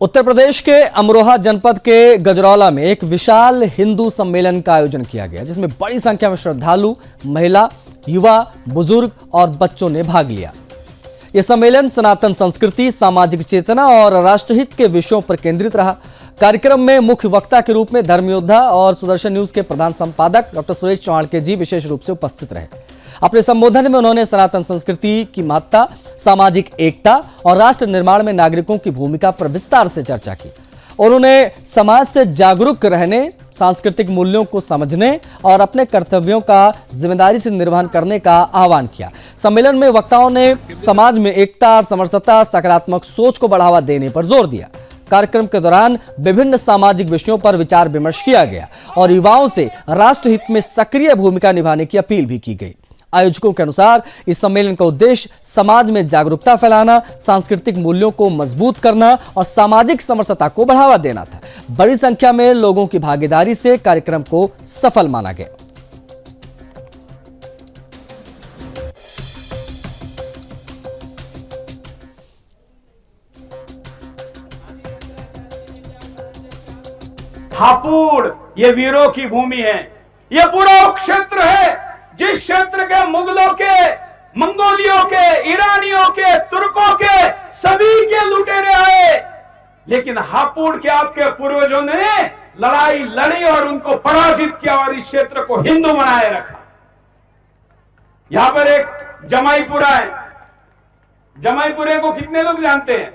उत्तर प्रदेश के अमरोहा जनपद के गजरौला में एक विशाल हिंदू सम्मेलन का आयोजन किया गया, जिसमें बड़ी संख्या में श्रद्धालु, महिला, युवा, बुजुर्ग और बच्चों ने भाग लिया। यह सम्मेलन सनातन संस्कृति, सामाजिक चेतना और राष्ट्रहित के विषयों पर केंद्रित रहा। कार्यक्रम में मुख्य वक्ता के रूप में धर्म योद्धा और सुदर्शन न्यूज के प्रधान संपादक डॉक्टर सुरेश चौहान जी विशेष रूप से उपस्थित रहे। अपने संबोधन में उन्होंने सनातन संस्कृति की महत्ता, सामाजिक एकता और राष्ट्र निर्माण में नागरिकों की भूमिका पर विस्तार से चर्चा की। उन्होंने समाज से जागरूक रहने, सांस्कृतिक मूल्यों को समझने और अपने कर्तव्यों का जिम्मेदारी से निर्वहन करने का आह्वान किया। सम्मेलन में वक्ताओं ने समाज में एकता और समरसता, सकारात्मक सोच को बढ़ावा देने पर जोर दिया। कार्यक्रम के दौरान विभिन्न सामाजिक विषयों पर विचार विमर्श किया गया और युवाओं से राष्ट्रहित में सक्रिय भूमिका निभाने की अपील भी की गई। आयोजकों के अनुसार इस सम्मेलन का उद्देश्य समाज में जागरूकता फैलाना, सांस्कृतिक मूल्यों को मजबूत करना और सामाजिक समरसता को बढ़ावा देना था। बड़ी संख्या में लोगों की भागीदारी से कार्यक्रम को सफल माना गया। हापुड़ ये वीरों की भूमि है। ये पूरा क्षेत्र है जिस क्षेत्र के मुगलों के, मंगोलियों के, ईरानियों के, तुर्कों के सभी के लुटेरे आए, लेकिन हापुड़ के आपके पूर्वजों ने लड़ाई लड़ी और उनको पराजित किया और इस क्षेत्र को हिंदू बनाए रखा। यहां पर एक जमाईपुरा है। जमाईपुरे को कितने लोग जानते हैं?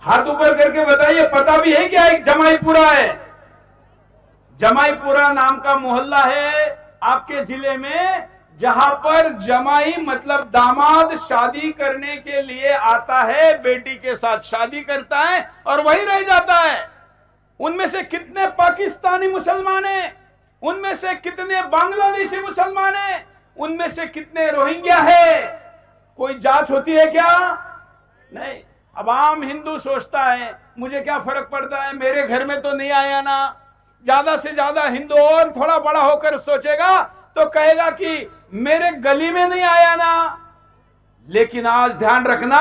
हाथ ऊपर करके बताइए, पता भी है क्या एक जमाईपुरा है? जमाईपुरा नाम का मोहल्ला है आपके जिले में, जहां पर जमाई मतलब दामाद शादी करने के लिए आता है, बेटी के साथ शादी करता है और वही रह जाता है। उनमें से कितने पाकिस्तानी मुसलमान हैं, उनमें से कितने बांग्लादेशी मुसलमान हैं, उनमें से कितने रोहिंग्या है? कोई जांच होती है क्या? नहीं। अब आम हिंदू सोचता है मुझे क्या फर्क पड़ता है, मेरे घर में तो नहीं आया ना। ज्यादा से ज्यादा हिंदू और थोड़ा बड़ा होकर सोचेगा तो कहेगा कि मेरे गली में नहीं आया ना। लेकिन आज ध्यान रखना,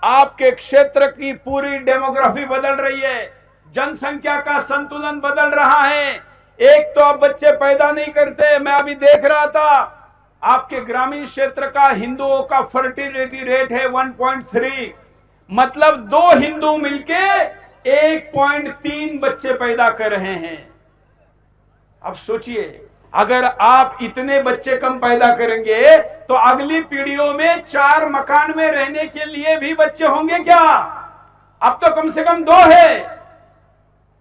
आपके क्षेत्र की पूरी डेमोग्राफी बदल रही है, जनसंख्या का संतुलन बदल रहा है। एक तो अब बच्चे पैदा नहीं करते। मैं अभी देख रहा था आपके ग्रामीण क्षेत्र का हिंदुओं का फर्टिलिटी रेट है 1.3, मतलब 2 हिंदू मिलके 1.3 बच्चे पैदा कर रहे हैं। अब सोचिए, अगर आप इतने बच्चे कम पैदा करेंगे तो अगली पीढ़ियों में 4 मकान में रहने के लिए भी बच्चे होंगे क्या? अब तो कम से कम 2 है।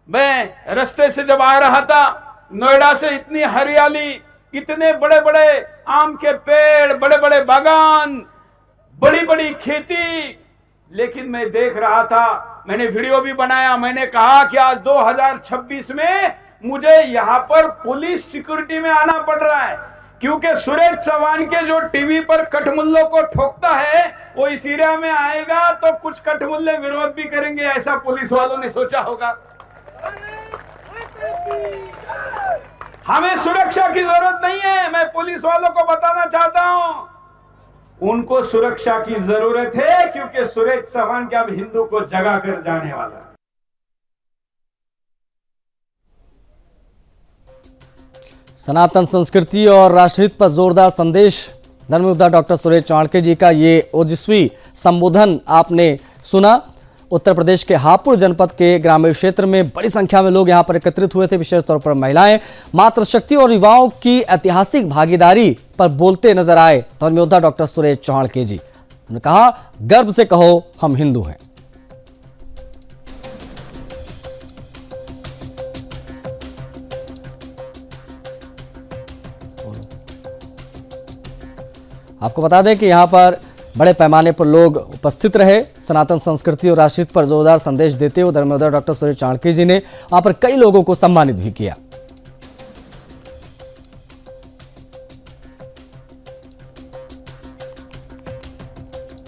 मैं रास्ते से जब आ रहा था, नोएडा से इतनी हरियाली, इतने बड़े बड़े आम के पेड़, बड़े बड़े बागान, बड़ी बड़ी खेती, लेकिन मैं देख रहा था, मैंने वीडियो भी बनाया, मैंने कहा कि आज 2026 में मुझे यहां पर पुलिस सिक्योरिटी में आना पड़ रहा है, क्योंकि सुरेश चौहान के जो टीवी पर कठमुल्लों को ठोकता है वो इस एरिया में आएगा तो कुछ कठमुल्ले विरोध भी करेंगे, ऐसा पुलिस वालों ने सोचा होगा। हमें सुरक्षा की जरूरत नहीं है, मैं पुलिस वालों को बताना चाहता हूं, उनको सुरक्षा की जरूरत है, क्योंकि सुरेश चौहान के अब हिंदू को जगा कर जाने वाला है। सनातन संस्कृति और राष्ट्रहित पर जोरदार संदेश धर्म योद्धा डॉक्टर सुरेश चौहान जी का ये ओजस्वी संबोधन आपने सुना। उत्तर प्रदेश के हापुड़ जनपद के ग्रामीण क्षेत्र में बड़ी संख्या में लोग यहां पर एकत्रित हुए थे। विशेष तौर पर महिलाएं मातृशक्ति और युवाओं की ऐतिहासिक भागीदारी पर बोलते नजर आए धर्म योद्धा डॉक्टर सुरेश चौहान जी। उन्होंने कहा, गर्व से कहो हम हिंदू हैं। आपको बता दें कि यहां पर बड़े पैमाने पर लोग उपस्थित रहे। सनातन संस्कृति और राष्ट्रहित पर जोरदार संदेश देते हुए धर्म योद्धा डॉक्टर सुरेश चौहान जी ने वहां पर कई लोगों को सम्मानित भी किया।